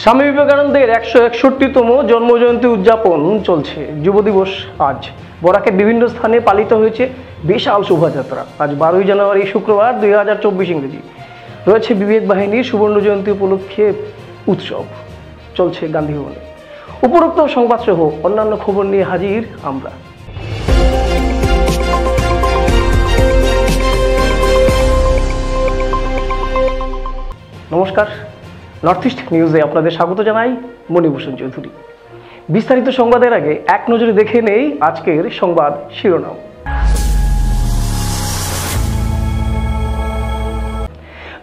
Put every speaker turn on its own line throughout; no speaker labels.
স্বামী বিবেকানন্দের 161তম জন্মজয়ন্তী উদযাপন চলছে। যুব দিবস আজ বরাকের বিভিন্ন স্থানে পালিত হয়েছে বিশাল শোভাযাত্রা। আজ 12ই জানুয়ারি শুক্রবার 2024 ইংরেজি রয়েছে বিবেক বাহিনীর সুবর্ণ জয়ন্তী উপলক্ষে উৎসব চলছে গান্ধী ভবনে। উপরোক্ত সংবাদ সহ অন্যান্য খবর নিয়ে হাজির আমরা। নমস্কার, নর্থ ইস্ট নিউজে আপনাদের স্বাগত জানাই। মণিভূষণ চৌধুরী। বিস্তারিত সংবাদের আগে এক নজরে দেখে নেই আজকের সংবাদ শিরোনাম।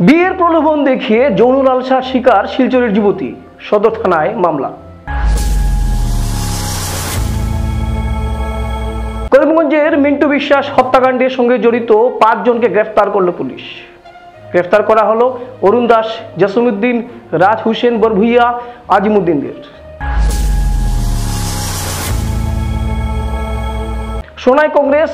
বিয়ের প্রলোভন দেখিয়ে যৌন লালসার শিকার শিলচরের যুবতী, সদর থানায় মামলা। করিমগঞ্জের মিন্টু বিশ্বাস হত্যাকাণ্ডের সঙ্গে জড়িত 5 জনকে গ্রেফতার করল পুলিশ। গ্রেফতার করা হলো অরুণ দাস, জসিমউদ্দিন, রাজ হুসেন বরভুইয়া, আজিমউদ্দিনদের। সোনাই কংগ্রেস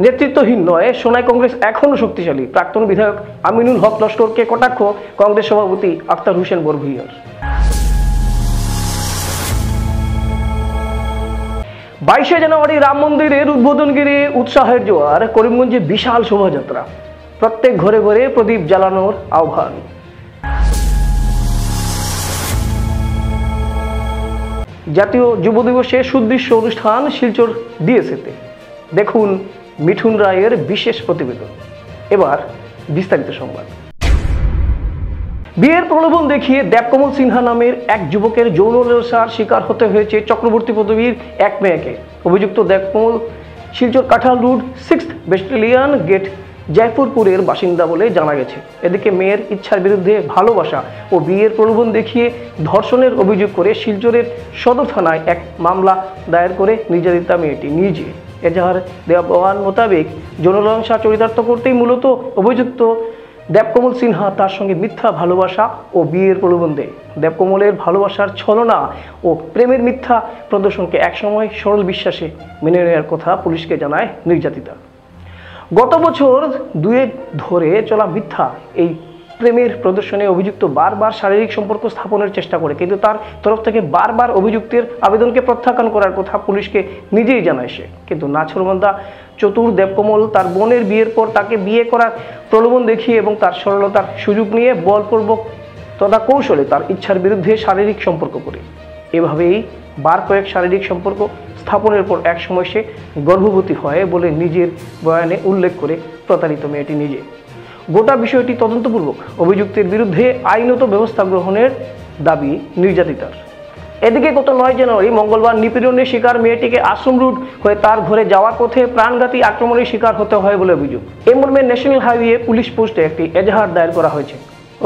নেতৃত্বহীন নয়, সোনাই কংগ্রেস এখনো শক্তিশালী। প্রাক্তন বিধায়ক আমিনুল হক লস্করকে কটাক্ষ কংগ্রেস সভাপতি আখতার হোসেন বরভুইয়ার। 22শে জানুয়ারি রাম মন্দিরের উদ্বোধন ঘিরে উৎসাহের জোয়ার। করিমগঞ্জে বিশাল শোভাযাত্রা, প্রত্যেক ঘরে ঘরে প্রদীপ জ্বালানোর আহ্বান। জাতীয় যুব দিবসে সুদৃশ্য অনুষ্ঠান শিলচর ডিএসএতে। দেখুন মিঠুন রায়ের বিশেষ প্রতিবেদন। এবার বিস্তারিত সংবাদ। বিয়ের প্রলোভন দেখিয়ে দেবকমল সিনহা নামের এক যুবকের যৌন লালসার শিকার হতে হয়েছে চক্রবর্তী পদবীর এক মেয়েকে। অভিযুক্ত দেবকমল শিলচর কাঁঠাল রোড 6th ব্যাটালিয়ন গেট জয়পুরপুরের বাসিন্দা বলে জানা গেছে। এদিকে মেয়ের ইচ্ছার বিরুদ্ধে ভালোবাসা ও বিয়ের প্রলোভন দেখিয়ে ধর্ষণের অভিযোগ করে শিলচরের সদর থানায় এক মামলা দায়ের করে নির্যাতিতা মেয়েটি নিজে এজাহার দেওয়া বয়ান মোতাবেক যৌন লালসা চরিতার্থ করতেই মূলত অভিযুক্ত দেবকমল সিনহা তার সঙ্গে মিথ্যা ভালোবাসা ও বিয়ের প্রলোভন দেয়। দেবকমলের ভালোবাসার ছলনা ও প্রেমের মিথ্যা প্রদর্শনকে একসময় সরল বিশ্বাসে মেনে নেওয়ার কথা পুলিশকে জানায় নির্যাতিতা। গত বছর 2 ধরে চলা মিথ্যা এই প্রেমের প্রদর্শনে অভিযুক্ত বারবার শারীরিক সম্পর্ক স্থাপনের চেষ্টা করে, কিন্তু তার তরফ থেকে বারবার অভিযুক্তের আবেদনকে প্রত্যাখ্যান করার কথা পুলিশকে নিজেই জানায় সে। কিন্তু নাছরবান্ধা চতুর দেবকমল তার বোনের বিয়ের পর তাকে বিয়ে করার প্রলোভন দেখিয়ে এবং তার সরলতার সুযোগ নিয়ে বলপূর্বক তথা কৌশলে তার ইচ্ছার বিরুদ্ধে শারীরিক সম্পর্ক করে। এভাবেই বার কয়েক শারীরিক সম্পর্ক স্থাপনের পর এক সময় সে গর্ভবতী হয় বলে নিজের বয়ানে উল্লেখ করে প্রতারিত মেয়েটি নিজে। গোটা বিষয়টি তদন্তপূর্বক অভিযুক্তের বিরুদ্ধে আইনত ব্যবস্থা গ্রহণের দাবি নির্যাতিতার। এদিকে গত 9 জানুয়ারি মঙ্গলবার নিপীড়নের শিকার মেয়েটিকে আশ্রম রোড হয়ে তার ঘরে যাওয়ার পথে প্রাণঘাতী আক্রমণের শিকার হতে হয় বলে অভিযোগ। এই মর্মে ন্যাশনাল হাইওয়ে পুলিশ পোস্টে একটি এজাহার দায়ের করা হয়েছে।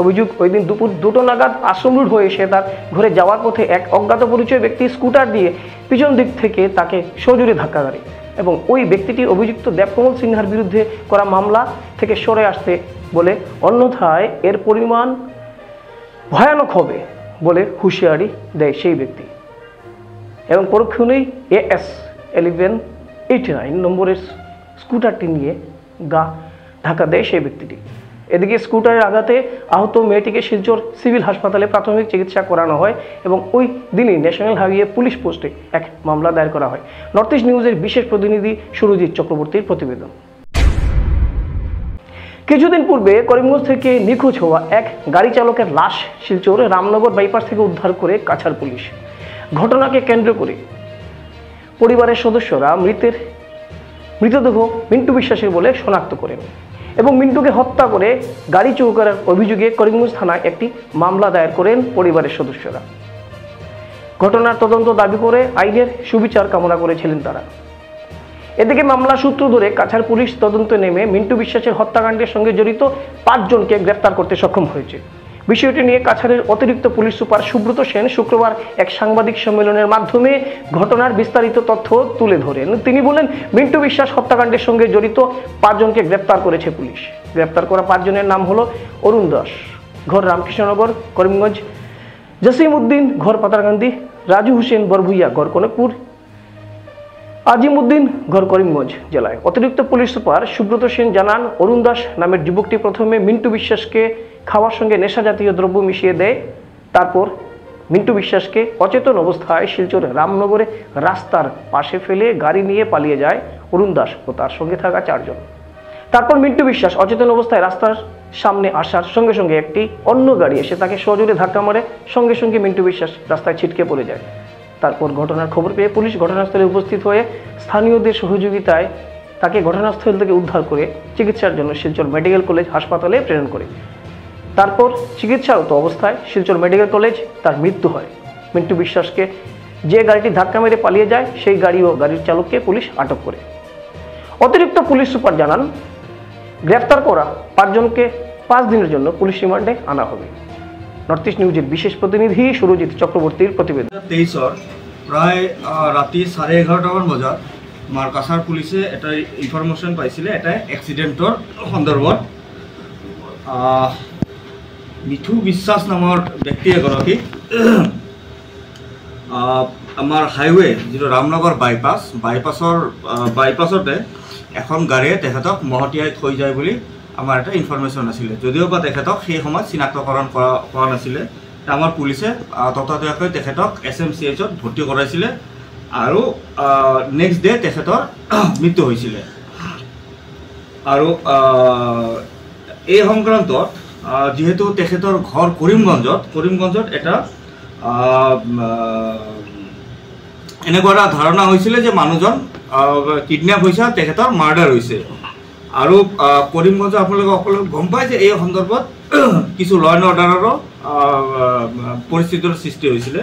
অভিযোগ, ওই দিন দুপুর 2টো নাগাদ আশ্রম রোড হয়ে সে তার ঘরে যাওয়ার পথে এক অজ্ঞাত পরিচয় ব্যক্তি স্কুটার দিয়ে পিছন দিক থেকে তাকে সজোরে ধাক্কা মারে এবং ওই ব্যক্তিটি অভিযুক্ত দেবকমল সিনহার বিরুদ্ধে করা মামলা থেকে সরে আসতে বলে, অন্যথায় এর পরিমাণ ভয়ানক হবে বলে হুঁশিয়ারি দেয় সেই ব্যক্তি এবং পরক্ষণেই AS 1189 নম্বরের স্কুটারটি নিয়ে ধাক্কা দেয় সেই ব্যক্তিটি। এদিকে স্কুটারের আঘাতে আহত মেয়েটিকে শিলচর সিভিল হাসপাতালে প্রাথমিক চিকিৎসা করানো হয় এবং ওই দিনই ন্যাশনাল হাইওয়ে পুলিশ পোস্টে এক মামলা দায়ের করা হয়। নর্থ ইস্ট নিউজের বিশেষ প্রতিনিধি সুরজিৎ চক্রবর্তীর প্রতিবেদন। কিছুদিন পূর্বে করিমগঞ্জ থেকে নিখোঁজ হওয়া এক গাড়ি চালকের লাশ শিলচর রামনগর বাইপাস থেকে উদ্ধার করে কাছাড় পুলিশ। ঘটনাকে কেন্দ্র করে পরিবারের সদস্যরা মৃতদেহ মিন্টু বিশ্বাসের বলে শনাক্ত করেন এবং মিন্টুকে হত্যা করে গাড়ি চুরি করার অভিযোগে করিমগঞ্জ থানায় একটি মামলা দায়ের করেন পরিবারের সদস্যরা। ঘটনার তদন্ত দাবি করে আইনের সুবিচার কামনা করেছিলেন তারা। এদিকে মামলা সূত্র ধরে কাছাড় পুলিশ তদন্তে নেমে মিন্টু বিশ্বাসের হত্যাকাণ্ডের সঙ্গে জড়িত 5 জনকে গ্রেফতার করতে সক্ষম হয়েছে। বিষয়টি নিয়ে কাছাড়ের অতিরিক্ত পুলিশ সুপার সুব্রত সেন শুক্রবার এক সাংবাদিক সম্মেলনের মাধ্যমে ঘটনার বিস্তারিত তথ্য তুলে ধরেন। তিনি বলেন, মিন্টু বিশ্বাস হত্যাকাণ্ডের সঙ্গে জড়িত 5 জনকে গ্রেফতার করেছে পুলিশ। গ্রেফতার করা 5 জনের নাম হলো অরুণ দাস, ঘর রামকৃষ্ণনগর করিমগঞ্জ; জসিমউদ্দিন, ঘর পাতারকান্দি; রাজু হোসেন বরভুইয়া, ঘর কনকপুর; আজিমউদ্দিন, ঘর করিমগঞ্জ জেলায়। অতিরিক্ত পুলিশ সুপার সুব্রত সেন জানান, অরুণ দাস নামের যুবকটি প্রথমে মিন্টু বিশ্বাসকে খাওয়ার সঙ্গে নেশা জাতীয় দ্রব্য মিশিয়ে দেয়, তারপর মিন্টু বিশ্বাসকে অচেতন অবস্থায় শিলচর রামনগরে রাস্তার পাশে ফেলে গাড়ি নিয়ে পালিয়ে যায় অরুণ দাস ও তার সঙ্গে থাকা 4 জন। তারপর মিন্টু বিশ্বাস অচেতন অবস্থায় রাস্তার সামনে আসার সঙ্গে সঙ্গে একটি অন্য গাড়ি এসে তাকে সজোরে ধাক্কা মারে, সঙ্গে সঙ্গে মিন্টু বিশ্বাস রাস্তায় ছিটকে পড়ে যায়। তারপর ঘটনার খবর পেয়ে পুলিশ ঘটনাস্থলে উপস্থিত হয়ে স্থানীয়দের সহযোগিতায় তাকে ঘটনাস্থল থেকে উদ্ধার করে চিকিৎসার জন্য শিলচর মেডিকেল কলেজ হাসপাতালে প্রেরণ করে। তারপর চিকিৎসারত অবস্থায় শিলচর মেডিকেল কলেজ তার মৃত্যু হয়। মিন্টু বিশ্বাসকে যে গাড়িটি ধাক্কা মেরে পালিয়ে যায় সেই গাড়ি ও গাড়ির চালককে পুলিশ আটক করে। অতিরিক্ত পুলিশ সুপার জানান, গ্রেফতার করা 5 জনকে 5 দিনের জন্য পুলিশ রিমান্ডে আনা হবে। নর্থ ইস্ট নিউজের বিশেষ প্রতিনিধি সুরজিৎ চক্রবর্তীর প্রতিবেদন।
23 প্রায় রাতি 11:30 বজাত মার্কাছাৰ পুলিচে এটা ইনফরমেশন পাইছিলে এটা এক্সিডেন্টৰ সন্দৰ্ভত। মিঠু বিশ্বাস নামৰ ব্যক্তি এগৰাকী আমাৰ হাইৱে যিটো ৰামনগৰ বাইপাছতে এখন গাড়ীয়ে তেখেতক মহতিয়াই থৈ যায় বুলি আমাৰ এটা ইনফরমেশন আছিলে। যদিও বা তেখেতক সেই সময়ত চিনাক্তকৰণ কৰা নাছিলে, আমাৰ পুলিচে ততাতৈয়াকৈ তেখেতক SMCHত ভৰ্তি কৰাইছিলে আৰু নেক্সট ডে তেখেতৰ মৃত্যু হৈছিলে। আৰু এই সংক্ৰান্তত যেহেতু তেখেতৰ ঘৰ কৰিমগঞ্জত এটা এনেকুৱা এটা ধাৰণা হৈছিলে যে মানুহজন কিডনেপ হৈছে, তেখেতৰ মাৰ্ডাৰ হৈছে। আৰু কৰিমগঞ্জ আপোনালোকে সকলোৱে গম পায় যে এই সন্দৰ্ভত কিছু ল এণ্ড অৰ্ডাৰৰো পৰিস্থিতিৰ সৃষ্টি হৈছিলে।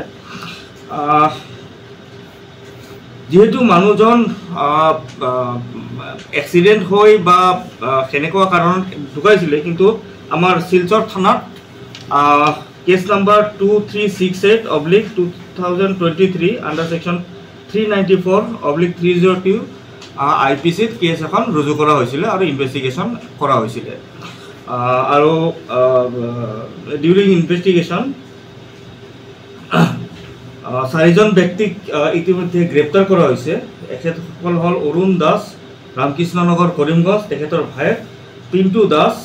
যেহেতু মানুহজন এক্সিডেণ্ট হৈ বা সেনেকুৱা কাৰণত ঢুকাইছিলে, কিন্তু আমাৰ শিলচৰ থানাত কেছ নাম্বাৰ 2368/2023 আণ্ডাৰ ছেকশ্যন 394/302 IPCত কেছ এখন ৰুজু কৰা হৈছিলে আৰু ইনভেষ্টিগেশ্যন কৰা হৈছিলে। আৰু ডিউৰিং ইনভেষ্টিগেশ্যন 4 জন ব্যক্তিক ইতিমধ্যে গ্ৰেপ্তাৰ কৰা হৈছে। এখেতসকল হ'ল অৰুণ দাস, ৰামকৃষ্ণনগৰ কৰিমগঞ্জ, তেখেতৰ ভায়েক পিণ্টু দাস,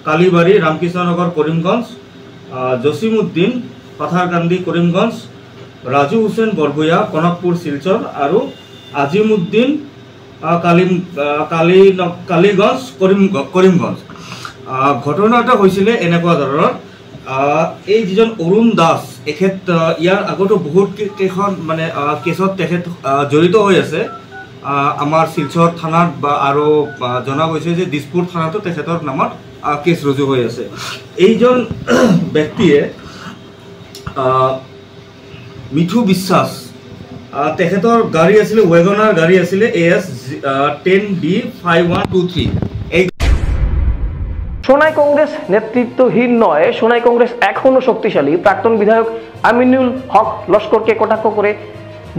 কালীবাৰী ৰামকৃষ্ণনগৰ কৰিমগঞ্জ, জছিমউদ্দিন পাথাৰকান্দি কৰিমগঞ্জ, ৰাজু হুছেইন বৰভূঞা কনকপুৰ শিলচৰ আৰু আজিমউদ্দিন কালীগঞ্জ কৰিমগঞ্জ। ঘটনাটা হৈছিলে এনেকুৱা ধৰণৰ, এই যিজন অৰুণ দাস এখেত ইয়াৰ আগতো বহুত কেইখন মানে কেছত তেখেত জড়িত হৈ আছে। আমাৰ শিলচৰ থানাত বা আৰু জনা গৈছে যে দিছপুৰ থানাতো তেখেতৰ নামত কেছ ৰুজু হৈ আছে। এইজন ব্যক্তিয়ে মিঠু বিশ্বাস, তেখেতৰ গাড়ী আছিলে ৱেগনাৰ গাড়ী আছিলে AS 10B5123।
সোনাই কংগ্রেস নেতৃত্বহীন নয়, সোনাই কংগ্রেস এখনো শক্তিশালী। প্রাক্তন বিধায়ক আমিনুল হক লস্করকে কটাক্ষ করে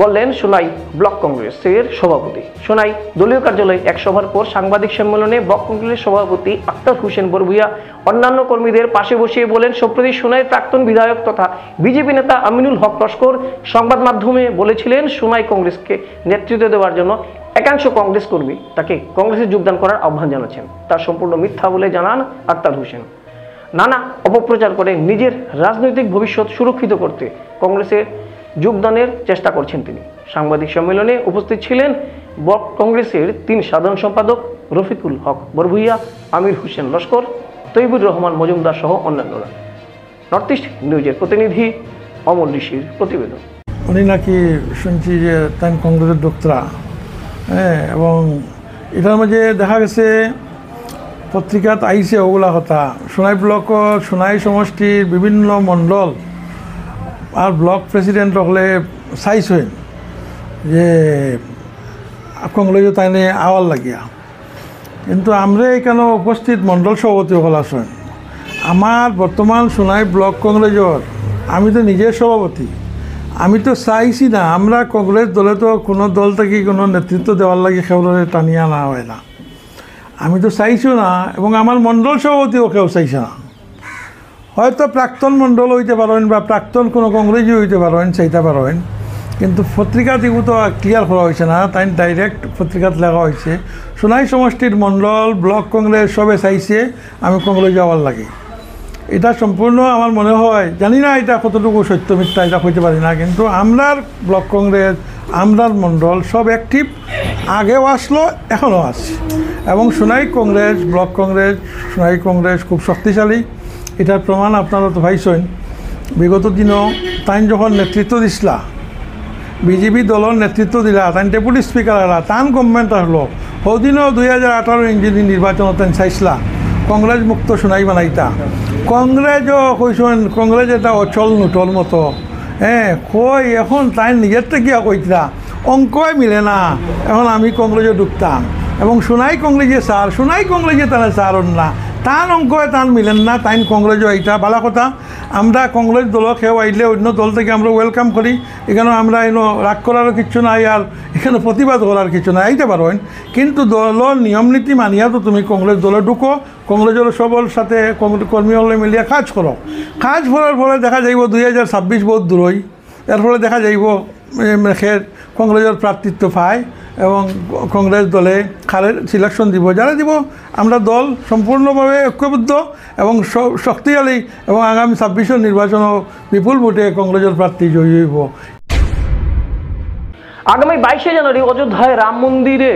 বললেন সোনাই ব্লক কংগ্রেসের সভাপতি। সোনাই দলীয় কার্যালয়ে এক সভার পর সাংবাদিক সম্মেলনে ব্লক কংগ্রেসের সভাপতি আক্তার হোসেন বরভূঞা অন্যান্য কর্মীদের পাশে বসিয়ে বলেন, সম্প্রতি সোনাইয়ের প্রাক্তন বিধায়ক তথা বিজেপি নেতা আমিনুল হক লস্কর সংবাদ মাধ্যমে বলেছিলেন সোনাই কংগ্রেসকে নেতৃত্ব দেওয়ার জন্য একাংশ কংগ্রেস কর্মী তাকে কংগ্রেসে যোগদান করার আহ্বান জানাচ্ছেন। তা সম্পূর্ণ মিথ্যা বলে জানান আক্তার হোসেন। নানা অপপ্রচার করে নিজের রাজনৈতিক ভবিষ্যৎ সুরক্ষিত করতে কংগ্রেসে যোগদানের চেষ্টা করছেন তিনি। সাংবাদিক সম্মেলনে উপস্থিত ছিলেন ব্লক কংগ্রেসের 3 সাধারণ সম্পাদক রফিকুল হক বরভূঞা, আমির হোসেন লস্কর, তৈবুর রহমান মজুমদার সহ অন্যান্যরা। নর্থ ইস্ট নিউজের প্রতিনিধি অমল ঋষির প্রতিবেদন।
উনি নাকি শুনছি যে তাই কংগ্রেসের ডক্টরা, হ্যাঁ, এবং এটার মাঝে দেখা গেছে পত্রিকাত আইছে ওগুলা কথা। সোনাই ব্লকর সোনাই সমষ্টির বিভিন্ন মণ্ডল আর ব্লক প্রেসিডেন্ট হলে চাইছেন যে কংগ্রেস তাইনে আওয়ার লাগিয়া, কিন্তু আমরা এখানে উপস্থিত মণ্ডল সভাপতি হল আছেন। আমার বর্তমান সোনাই ব্লক কংগ্রেসের আমি তো নিজের সভাপতি, আমি তো চাইছি না আমরা কংগ্রেস দলে তো কোনো দল থেকে কোনো নেতৃত্ব দেওয়ার লাগে সেগুলোরে টানিয়ে আনা হয় না। আমি তো চাইছোঁ না, এবং আমার মণ্ডল সভাপতিও কেউ চাইছে না। হয়তো প্রাক্তন মণ্ডল হইতে পারেন বা প্রাক্তন কোনো কংগ্রেসই হইতে পারেন, চাইতে পারেন, কিন্তু পত্রিকা দিকে তো ক্লিয়ার করা হয়েছে না। তাই ডাইরেক্ট পত্রিকাত লেখা হয়েছে সোনাই সমষ্টির মণ্ডল ব্লক কংগ্রেস সবে চাইছে আমি কংগ্রেস যাওয়ার লাগে। এটা সম্পূর্ণ আমার মনে হয়, জানি না এটা কতটুকু সত্য মিথ্যা এটা হইতে পারি না, কিন্তু আমরার ব্লক কংগ্রেস, আমরার মণ্ডল সব অ্যাক্টিভ, আগেও আসলো এখনও আসছে। এবং সোনাই কংগ্রেস, ব্লক কংগ্রেস, সোনাই কংগ্রেস খুব শক্তিশালী। এটার প্রমাণ আপনারা তো পাইছেন। বিগত দিনও তাই যখন নেতৃত্ব দিছিলা, বিজেপি দলের নেতৃত্ব দিলা, তাই ডেপুটি স্পিকার এলা, তান গভর্নমেন্ট আসলো, সদিনও 2018 ইঞ্জিনি নির্বাচন তাই চাইছিলা কংগ্রেস মুক্ত সোনাই বানাইতা। কংগ্রেসও কইছেন কংগ্রেস এটা অচল নুটল মতো, হ্যাঁ কই এখন তাই নিজের থেকে কইতা অঙ্কই মিলে না, এখন আমি কংগ্রেসে ঢুকতাম। এবং সোনাই কংগ্রেসে স্যার, সোনাই কংগ্রেসে তারা স্যার না, তান অঙ্কয় তান মিলেন না, তাই কংগ্রেসও এইটা ভালো কথা। আমরা কংগ্রেস দলক কেউ আইলে অন্য দল থেকে আমরা ওয়েলকাম করি, এখানে আমরা এনো রাগ করারও কিছু নাই, আর এখানে প্রতিবাদ করার কিছু নাই, আইতে পারেন। কিন্তু দলের নিয়ম নীতি মানিয়া তো তুমি কংগ্রেস দলে ঢুকো, কংগ্রেসের সবল সাথে কর্মী হলে মিলিয়ে কাজ করো। কাজ করার ফলে দেখা যাইব 2026 বহুত দূরই, এর ফলে দেখা যাইব কংগ্রেসের প্রার্থিত্ব পায় এবং কংগ্রেস দলে খালের সিলেকশন দিব, যারা দিব আমরা দল সম্পূর্ণভাবে ঐক্যবদ্ধ এবং শক্তিশালী, এবং আগামী 26 নির্বাচনও বিপুল ভোটে কংগ্রেসের প্রার্থী জয়ী হইব।
আগামী 22শে জানুয়ারি অযোধ্যায় রাম মন্দিরে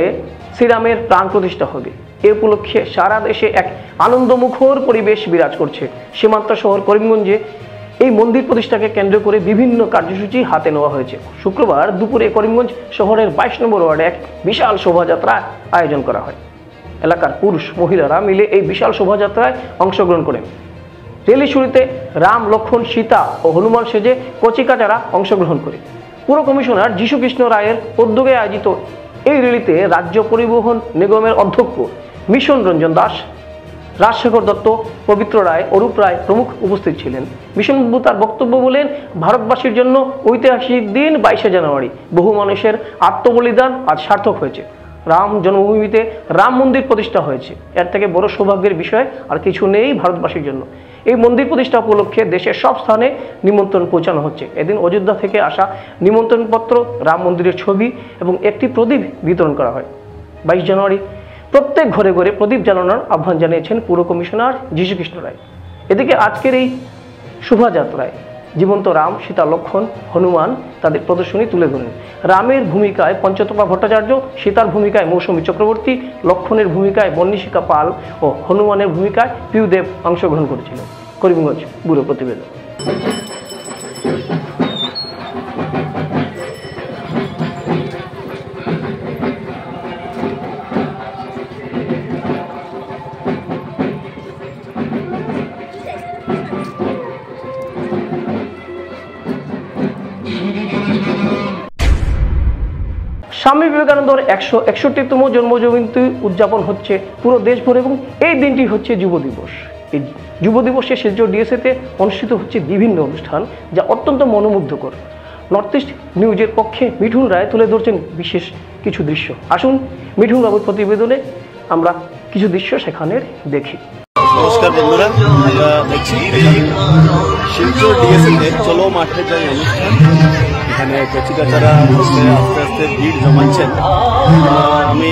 শ্রীরামের প্রাণ প্রতিষ্ঠা হবে। এ উপলক্ষে সারা দেশে এক আনন্দমুখর পরিবেশ বিরাজ করছে। সীমান্ত শহর করিমগঞ্জে এই মন্দির প্রতিষ্ঠাকে কেন্দ্র করে বিভিন্ন কার্যসূচি হাতে নেওয়া হয়েছে। শুক্রবার দুপুরে করিমগঞ্জ শহরের 22 নম্বর ওয়ার্ডে এক বিশাল শোভাযাত্রা আয়োজন করা হয়। এলাকার পুরুষ মহিলারা মিলে এই বিশাল শোভাযাত্রায় অংশগ্রহণ করেন। র্যালি শুরুতে রাম, লক্ষ্মণ, সীতা ও হনুমান সেজে কচিকাচারা অংশগ্রহণ করে। পুর কমিশনার যীশুকৃষ্ণ রায়ের উদ্যোগে আয়োজিত এই র্যালিতে রাজ্য পরিবহন নিগমের অধ্যক্ষ মিশন রঞ্জন দাস, রাজশেখর দত্ত, পবিত্র রায়, অরূপ রায় প্রমুখ উপস্থিত ছিলেন। মিশনবাবু তার বক্তব্য বলেন, ভারতবাসীর জন্য ঐতিহাসিক দিন 22শে জানুয়ারি। বহু মানুষের আত্মবলিদান আজ সার্থক হয়েছে। রাম জন্মভূমিতে রাম মন্দির প্রতিষ্ঠা হয়েছে। এর থেকে বড় সৌভাগ্যের বিষয় আর কিছু নেই ভারতবাসীর জন্য। এই মন্দির প্রতিষ্ঠা উপলক্ষে দেশের সব স্থানে নিমন্ত্রণ পৌঁছানো হচ্ছে। এদিন অযোধ্যা থেকে আসা নিমন্ত্রণপত্র, রাম মন্দিরের ছবি এবং একটি প্রদীপ বিতরণ করা হয়। 22 জানুয়ারি প্রত্যেক ঘরে ঘরে প্রদীপ জ্বালানোর আহ্বান জানিয়েছেন পুর কমিশনার যীশুকৃষ্ণ রায়। এদিকে আজকের এই শোভাযাত্রায় জীবন্ত রাম, সীতা, লক্ষ্মণ, হনুমান তাদের প্রদর্শনী তুলে ধরেন। রামের ভূমিকায় পঞ্চতপা ভট্টাচার্য, সীতার ভূমিকায় মৌসুমী চক্রবর্তী, লক্ষ্মণের ভূমিকায় বন্নিশিকা পাল ও হনুমানের ভূমিকায় পিউদেব অংশগ্রহণ করেছিলেন। করিমগঞ্জ ব্যুরো প্রতিবেদন। স্বামী বিবেকানন্দর 161তম জন্মজয়ন্তী উদযাপন হচ্ছে পুরো দেশভরে এবং এই দিনটি হচ্ছে যুব দিবস। এই যুব দিবসে শিলচর ডিএসএতে অনুষ্ঠিত হচ্ছে বিভিন্ন অনুষ্ঠান, যা অত্যন্ত মনোমুগ্ধকর। নর্থ ইস্ট নিউজের পক্ষে মিঠুন রায় তুলে ধরছেন বিশেষ কিছু দৃশ্য। আসুন মিঠুন বাবুর প্রতিবেদনে আমরা কিছু দৃশ্য সেখানের দেখি।
নমস্কার বন্ধুরা, আমরা দেখছি শিলচর ডিএসএতে চলো মাঠে যাই অনুষ্ঠান। এখানে কচিকাচারা আস্তে আস্তে ভিড় জমাচ্ছেন। আমি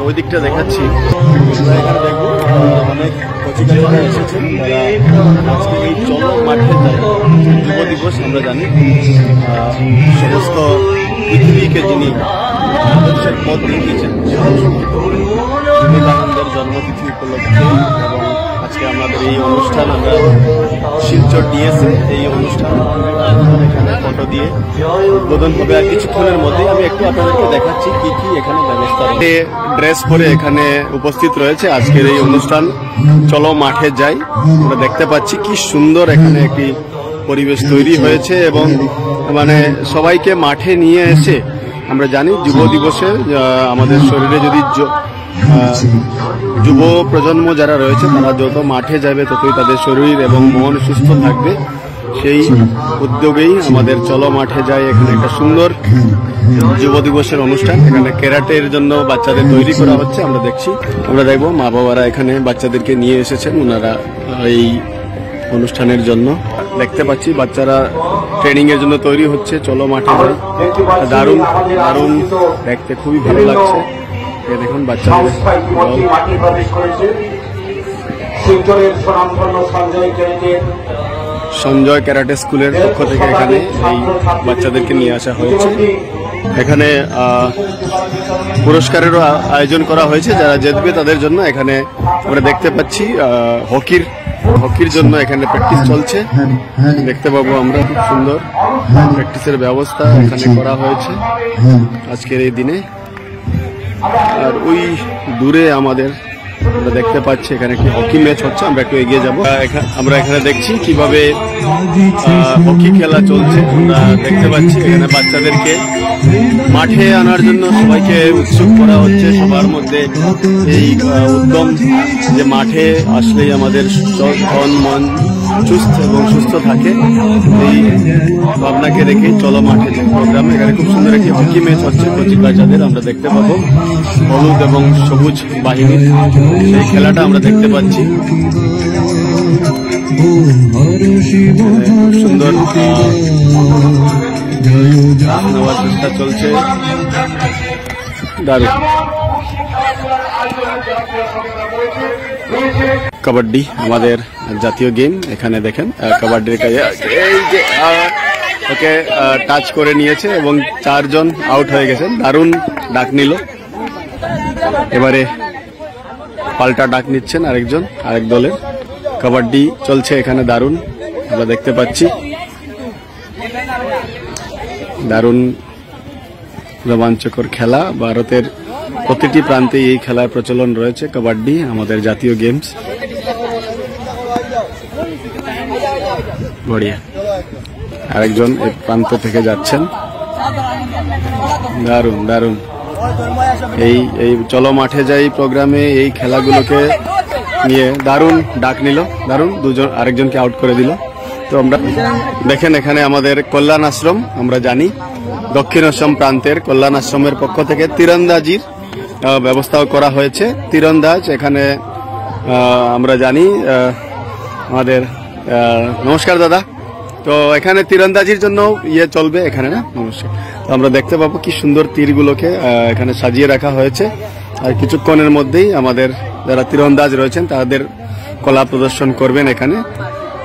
ওই দিকটা দেখাচ্ছি, আমরা এখানে দেখবো অনেক কচিকাচারা এসেছেন, তারা আজকে এই চলো মাঠে যাই যুব দিবস আমরা জানি সমস্ত পৃথিবীকে যিনি আদর্শের পথ দেখিয়েছেন বিবেকানন্দের জন্মতিথি উপলক্ষে। এবং আজকে আমাদের এই অনুষ্ঠান, আমরা শিলচর ডিএসএ এই অনুষ্ঠান এখানে ফটো দিয়ে উদ্বোধন হবে আর কিছুক্ষণের মধ্যে। আমি একটু আপনাদেরকে দেখাচ্ছি কি কি এখানে ব্যবস্থা। ড্রেস পরে এখানে উপস্থিত রয়েছে আজকের এই অনুষ্ঠান চলো মাঠে যাই। আমরা দেখতে পাচ্ছি কি সুন্দর এখানে একটি পরিবেশ তৈরি হয়েছে এবং মানে সবাইকে মাঠে নিয়ে এসে, আমরা জানি যুব দিবসে আমাদের শরীরে যদি যুব প্রজন্ম যারা রয়েছে তারা যত মাঠে যাবে ততই তাদের শরীর এবং মন সুস্থ থাকবে। সেই উদ্যোগেই আমাদের চলো মাঠে যাই এখানে একটা সুন্দর যুব দিবসের অনুষ্ঠান। এখানে ক্যারাটের জন্য বাচ্চাদের তৈরি করা হচ্ছে, আমরা দেখছি। আমরা দেখবো মা বাবারা এখানে বাচ্চাদেরকে নিয়ে এসেছেন ওনারা এই অনুষ্ঠানের জন্য। দেখতে পাচ্ছি বাচ্চারা ট্রেনিং এর জন্য তৈরি হচ্ছে। চলো মাঠে যাই, দারুণ দারুণ দেখতে, খুবই ভালো লাগছে। দেখুন বাচ্চাদের সঞ্জয় ক্যারাটে স্কুলের পক্ষ থেকে এখানে এই বাচ্চাদেরকে নিয়ে আসা হয়েছে। এখানে পুরস্কারেরও আয়োজন করা হয়েছে, যারা জিতবে তাদের জন্য। এখানে আমরা দেখতে পাচ্ছি হকির জন্য এখানে প্র্যাকটিস চলছে, দেখতে পাবো আমরা। খুব সুন্দর প্র্যাকটিসের ব্যবস্থা এখানে করা হয়েছে আজকের এই দিনে। আর ওই দূরে আমরা দেখতে পাচ্ছি এখানে একটি হকি ম্যাচ হচ্ছে। আমরা একটু এগিয়ে যাব। আমরা এখানে দেখছি কিভাবে হকি খেলা চলছে। আমরা দেখতে পাচ্ছি এখানে বাচ্চাদেরকে মাঠে আনার জন্য সবাইকে উৎসুক করা হচ্ছে। সবার মধ্যে এই উদ্যম যে মাঠে আসলেই আমাদের তন মন সুস্থ থাকে, এই ভাবনাকে রেখে চলো মাঠে যে প্রোগ্রাম। এখানে খুব সুন্দর একটি হকি ম্যাচ হচ্ছে কচি বাচ্চাদের। আমরা দেখতে পাবো হলুদ এবং সবুজ বাহিনীর সেই খেলাটা আমরা দেখতে পাচ্ছি। সুন্দর নেওয়ার চেষ্টা চলছে, দারুণ। কাবাডি আমাদের জাতীয় গেম। এখানে দেখেন কাবাডির এই যে ওকে টাচ করে নিয়েছে এবং 4 জন আউট হয়ে গেছেন। দারুণ ডাক নিল। এবারে পাল্টা ডাক নিচ্ছেন আরেক দলের। কাবাডি চলছে এখানে, দারুণ আমরা দেখতে পাচ্ছি। দারুণ রোমাঞ্চকর খেলা। ভারতের প্রতিটি প্রান্তে এই খেলার প্রচলন রয়েছে। কাবাডি আমাদের জাতীয় গেমস। বড়িয়া। আরেকজন এই প্রান্ত থেকে যাচ্ছেন। দারুণ দারুণ। এই চলো মাঠে যাই প্রোগ্রামে এই খেলাগুলোকে নিয়ে দারুণ ডাক নিল। দারুণ আরেকজনকে আউট করে দিল। তো আমরা দেখেন এখানে আমাদের কল্যাণ আশ্রম, আমরা জানি দক্ষিণ আসাম প্রান্তের কল্যাণ আশ্রমের পক্ষ থেকে তীরন্দাজির ব্যবস্থাও করা হয়েছে। তীরন্দাজ এখানে আমরা জানি আমাদের নমস্কার দাদা। তো এখানে তীরন্দাজির জন্য চলবে এখানে, না? নমস্কার। তো আমরা দেখতে পাবো কি সুন্দর তীরগুলোকে এখানে সাজিয়ে রাখা হয়েছে। আর কিছুক্ষণের মধ্যেই আমাদের যারা তীরন্দাজ রয়েছেন তাদের কলা প্রদর্শন করবেন এখানে।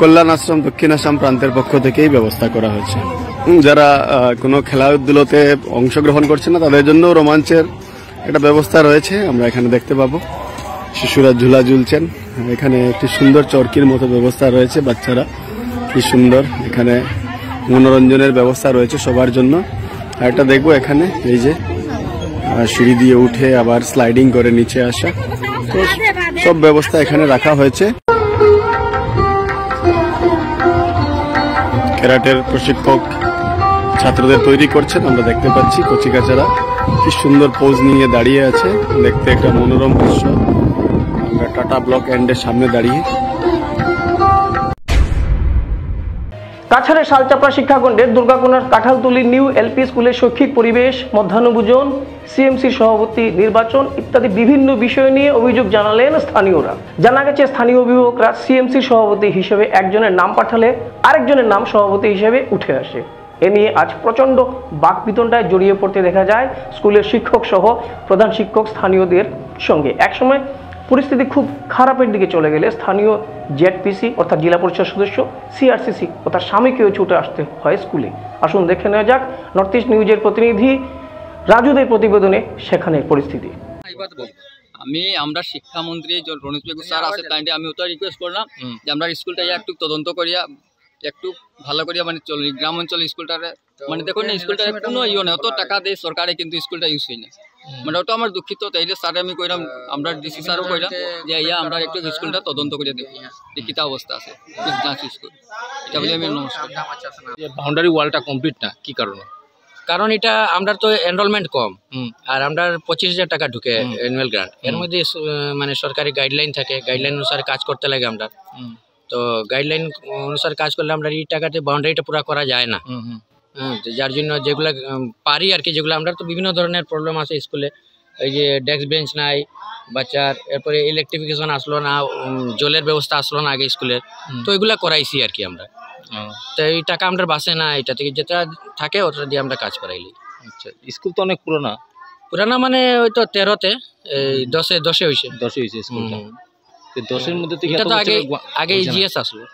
কল্যাণ আশ্রম দক্ষিণ আসাম প্রান্তের পক্ষ থেকেই ব্যবস্থা করা হয়েছে। যারা কোনো খেলাধুলোতে অংশগ্রহণ করছে না তাদের জন্য রোমাঞ্চের একটা ব্যবস্থা রয়েছে, আমরা এখানে দেখতে পাবো। শিশুরা ঝুলা ঝুলছেন। এখানে একটি সুন্দর চরকির মতো ব্যবস্থা রয়েছে। বাচ্চারা কি সুন্দর এখানে মনোরঞ্জনের ব্যবস্থা রয়েছে সবার জন্য। আর একটা দেখবো এখানে এই যে সিঁড়ি দিয়ে উঠে আবার স্লাইডিং করে নিচে আসা, তো সব ব্যবস্থা এখানে রাখা হয়েছে। ক্যারাটের প্রশিক্ষক ছাত্রদের তৈরি করছেন, আমরা দেখতে পাচ্ছি। কচিকাচারা কি সুন্দর পোজ নিয়ে দাঁড়িয়ে আছে, দেখতে একটা মনোরম দৃশ্য। আমরা টাটা ব্লক এন্ডের সামনে দাঁড়িয়ে।
কাছাড়ের শালচাপড়া শিক্ষাখণ্ডের দুর্গাকোনার কাঁঠালতলী নিউ এলপি স্কুলের শৈক্ষিক পরিবেশ, মধ্যাহ্নভোজন, সিএমসির সভাপতি নির্বাচন ইত্যাদি বিভিন্ন বিষয় নিয়ে অভিযোগ জানালেন স্থানীয়রা। জানা গেছে স্থানীয় অভিভাবকরা সিএমসির সভাপতি হিসেবে একজনের নাম পাঠালে আরেকজনের নাম সভাপতি হিসেবে উঠে আসে। এ নিয়ে আজ প্রচণ্ড বাকবিতণ্ডায় জড়িয়ে পড়তে দেখা যায় স্কুলের শিক্ষক সহ প্রধান শিক্ষক স্থানীয়দের সঙ্গে। একসময় পরিস্থিতি খুব খারাপের দিকে চলে গেলে স্থানীয় জেডপিসি অর্থাৎ জেলা পরিষদ সদস্য, সিআরসিসি ও তার স্বামীকেও ছুটে আসতে হয় স্কুলে। আসুন দেখে নেওয়া যাক নর্থ ইস্ট নিউজের প্রতিনিধি রাজুদের প্রতিবেদনে সেখানের পরিস্থিতি।
আমরা শিক্ষামন্ত্রী রণেশ বেগু স্যার আছে, তাই আমি ওটা রিকোয়েস্ট করলাম যে আমরা স্কুলটা একটু তদন্ত করিয়া একটু ভালো করিয়া মানে চলি। গ্রাম অঞ্চল স্কুলটারে মানে দেখুন না, স্কুলটারে কোনো ইয়ে নেই, অত টাকা দেয় সরকারে কিন্তু স্কুলটা ইউজ হয় না। মানে ওটা আমার দুঃখিত। তাই স্যারে আমি কইলাম, আমরা ডিসি স্যারও কইলাম যে আমরা একটু স্কুলটা তদন্ত করে দেখি কিতা অবস্থা আছে স্কুল, এটা বলে আমি নমস্কার।
বাউন্ডারি ওয়ালটা কমপ্লিট না, কি কারণে? কারণ এটা আমরা তো এনরোলমেন্ট কম, আর আমরা 25,000 টাকা ঢুকে অ্যানুয়াল গ্রান্ট। এর মধ্যে মানে সরকারি গাইডলাইন থাকে, গাইডলাইন অনুসারে কাজ করতে লাগে আমরা। তো গাইডলাইন অনুসারে কাজ করলে আমরা এই টাকাতে বাউন্ডারিটা পুরো করা যায় না। যার জন্য যেগুলো পারি আর কি, যেগুলো আমরা তো বিভিন্ন ধরনের প্রবলেম আছে স্কুলে, এই যে ডেস্ক বেঞ্চ নাই বাচ্চার, এরপরে ইলেকট্রিফিকেশন আসলো না, জলের ব্যবস্থা আসলো না আগে স্কুলের, তো এগুলো করাইছি আর কি আমরা। তো এই টাকা আমরা বাসে না, এটা থেকে যেটা থাকে ওটা দিয়ে আমরা কাজ করাইলি।
আচ্ছা, স্কুল তো অনেক পুরানা
মানে ওই তো 13তে, এই 10 হয়েছে
স্কুলটা। 10-এর মধ্যে থেকে
এটা
এত
তো আগে
বছরের
আগে
হয়েছে না?
ইজিএস আসলো,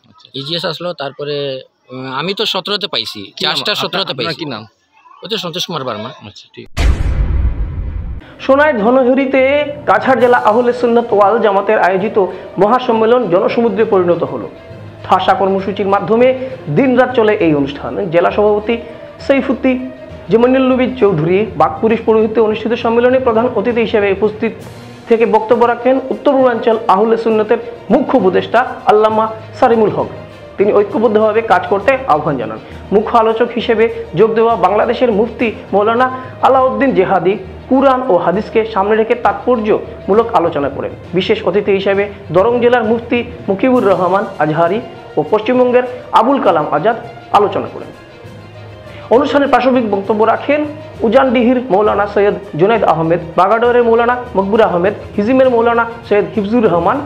আচ্ছা।
ইজিএস আসলো, তারপরে আমি তো 17তে পাইছি, চার্জটা 17তে
আপনার
পাইছি।
কি নাম?
ওই তো সন্তোষ কুমার বর্মা।
আচ্ছা, ঠিক।
সোনাই ধনহরিতে কাছাড় জেলা আহলে সুন্নাত ওয়াল জামাতের আয়োজিত মহাসম্মেলন জনসমুদ্রে পরিণত হলো। ঠাসা কর্মসূচির মাধ্যমে দিনরাত চলে এই অনুষ্ঠান। জেলা সভাপতি সৈফুদ্দিন জমিনুল্লবী চৌধুরী বাগপুরিশ পৌরহিত্যে অনুষ্ঠিত সম্মেলনে প্রধান অতিথি হিসেবে উপস্থিত থেকে বক্তব্য রাখেন উত্তর পূর্বাঞ্চল আহলে সুন্নতের মুখ্য উপদেষ্টা আল্লামা সারিমুল হক। তিনি ঐক্যবদ্ধভাবে কাজ করতে আহ্বান জানান। মুখ্য আলোচক হিসেবে যোগ দেওয়া বাংলাদেশের মুফতি মৌলানা আলাউদ্দিন জেহাদি কুরআন ও হাদিসকে সামনে রেখে তাৎপর্যমূলক আলোচনা করেন। বিশেষ অতিথি হিসেবে দরং জেলার মুফতি মুকিবুর রহমান আজহারি ও পশ্চিমবঙ্গের আবুল কালাম আজাদ আলোচনা করেন। অনুষ্ঠানের প্রাসঙ্গিক বক্তব্য রাখেন উজানডিহির মৌলানা সৈয়দ জুনাইদ আহমেদ, বাগাডোরের মৌলানা মকবুর আহমেদ, হিজিমের মৌলানা সৈয়দ হিফজুর রহমান,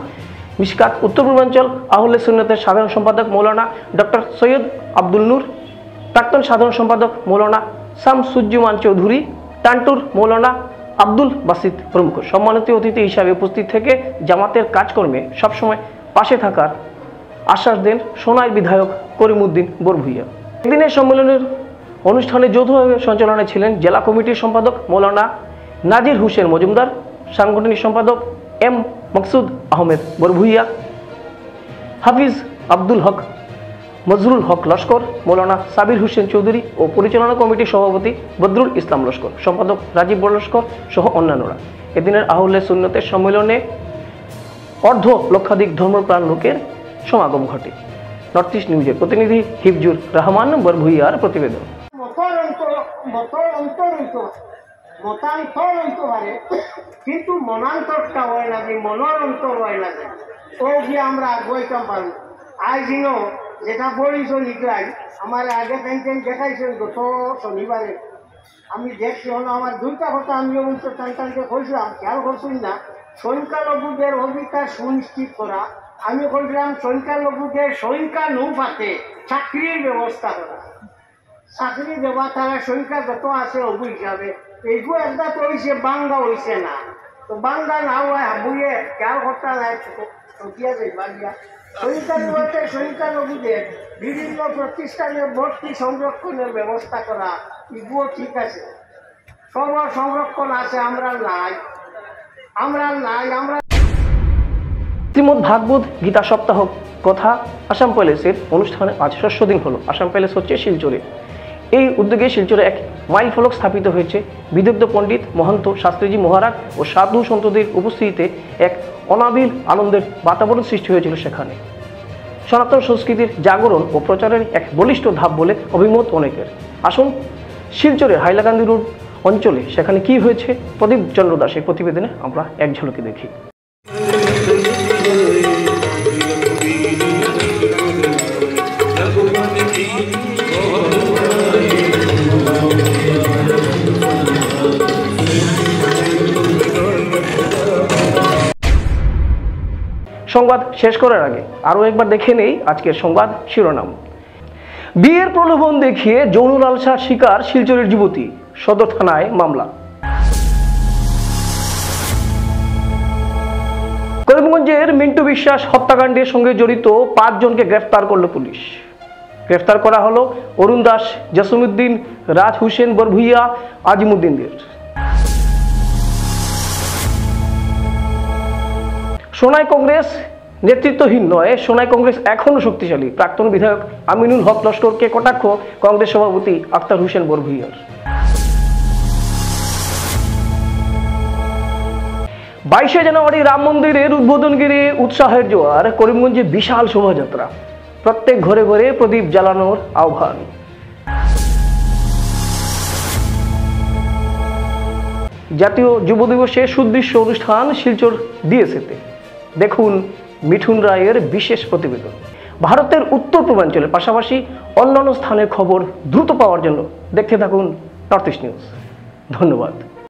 মিশকাত উত্তর পূর্বাঞ্চল আহলে সুন্নতের সাধারণ সম্পাদক মৌলানা ডক্টর সৈয়দ আব্দুল নূর, প্রাক্তন সাধারণ সম্পাদক মৌলানা শামসুজ্জমান চৌধুরী, টান্টুর মৌলানা আব্দুল বাসিত প্রমুখ সম্মানিত অতিথি হিসাবে উপস্থিত থেকে জামাতের কাজকর্মে সবসময় পাশে থাকার আশ্বাস দেন সোনাই বিধায়ক করিমউদ্দিন বরভুইয়া। একদিনের সম্মেলনের অনুষ্ঠানে যৌথভাবে সঞ্চালনায় ছিলেন জেলা কমিটির সম্পাদক মৌলানা নাজির হোসেন মজুমদার, সাংগঠনিক সম্পাদক এম মকসুদ আহমেদ বরভুইয়া, হাফিজ আব্দুল হক, মজরুল হক লস্কর, মৌলানা সাবির হোসেন চৌধুরী ও পরিচালনা কমিটির সভাপতি বদরুল ইসলাম লস্কর, সম্পাদক রাজীব লস্কর সহ অন্যান্যরা। এদিনের আহলে সুন্নতের সম্মেলনে অর্ধ লক্ষাধিক ধর্মপ্রাণ লোকের সমাগম ঘটে। নর্থ ইস্ট নিউজের প্রতিনিধি হিফজুর রহমান বরভুইয়ার প্রতিবেদন।
মতান্তর হইতে পারে, কিন্তু মনান্তরটা হয় না, যে মনের অন্তর হয় না, ও গিয়ে আমরা আগুয়াইতাম পারবো। আইজিও যেটা বলিস লিখাই আমার আগে পেন্টেন দেখাইছেন গত শনিবারে, আমি দেখছি হলো আমার দুইটা কথা আমি অবশ্য টানটানকে কইছিলাম, খেয়াল করছি না। সংখ্যালঘুদের অধিকার সুনিশ্চিত করা, আমি বলছিলাম সংখ্যালঘুদের সংখ্যানুপাতে চাকরির ব্যবস্থা করা, চাকরি দেওয়া, তারা সংখ্যা যত আছে অবু হিসাবে এইগুলো একটা তো হয়েছে, বাঙ্গা হয়েছে না, তো বাঙ্গা না হয় বইয়ে খেয়াল করতে নাই সংখ্যালঘুদের বিভিন্ন প্রতিষ্ঠানে ভর্তি সংরক্ষণের ব্যবস্থা করা, এগুলো ঠিক আছে, সব সংরক্ষণ আছে, আমরা নাই।
শ্রীমদ ভাগবত গীতা সপ্তাহ কথা আসাম প্যালেসের অনুষ্ঠানে আজ ষষ্ঠ দিন হলো। আসাম প্যালেস হচ্ছে শিলচরে। এই উদ্যোগে শিলচরে এক মাইল ফলক স্থাপিত হয়েছে। বিদগ্ধ পণ্ডিত মহন্ত শাস্ত্রীজি মহারাজ ও সাধু সন্তদের উপস্থিতিতে এক অনাবিল আনন্দের বাতাবরণ সৃষ্টি হয়েছিল সেখানে। সনাতন সংস্কৃতির জাগরণ ও প্রচারের এক বলিষ্ঠ ধাপ বলে অভিমত অনেকের। আসুন শিলচরের হাইলাকান্দি রোড অঞ্চলে সেখানে কি হয়েছে প্রদীপ চন্দ্র দাসের প্রতিবেদনে আমরা এক ঝলকে দেখি। সংবাদ শেষ করার আগে আরও একবার দেখে নেই আজকের সংবাদ শিরোনাম। বিয়ের প্রলোভন দেখিয়ে যৌন লালসার শিকার শিলচরের যুবতী, সদর থানায় মামলা। করিমগঞ্জের মিন্টু বিশ্বাস হত্যাকাণ্ডের সঙ্গে জড়িত 5 জনকে গ্রেফতার করল পুলিশ। গ্রেফতার করা হলো অরুণ দাস, জসিমউদ্দিন, রাজ হোসেন বরভুইয়া, আজিমউদ্দিনদের। সোনাই কংগ্রেস নেতৃত্বহীন নয়, সোনাই কংগ্রেস এখনও শক্তিশালী। প্রাক্তন বিধায়ক আমিনুল হক লস্করকে কটাক্ষ কংগ্রেস সভাপতি আক্তার হোসেন বরভুইয়ার। 22শে জানুয়ারি রাম মন্দিরের উদ্বোধন ঘিরে উৎসাহের জোয়ার। করিমগঞ্জে বিশাল শোভাযাত্রা, প্রত্যেক ঘরে ঘরে প্রদীপ জ্বালানোর আহ্বান। জাতীয় যুব দিবসে সুদৃশ্য অনুষ্ঠান শিলচর ডিএসএতে। দেখুন মিঠুন রায়ের বিশেষ প্রতিবেদন। ভারতের উত্তর পূর্বাঞ্চলের পাশাপাশি অন্যান্য স্থানের খবর দ্রুত পাওয়ার জন্য দেখতে থাকুন নর্থ ইস্ট নিউজ। ধন্যবাদ।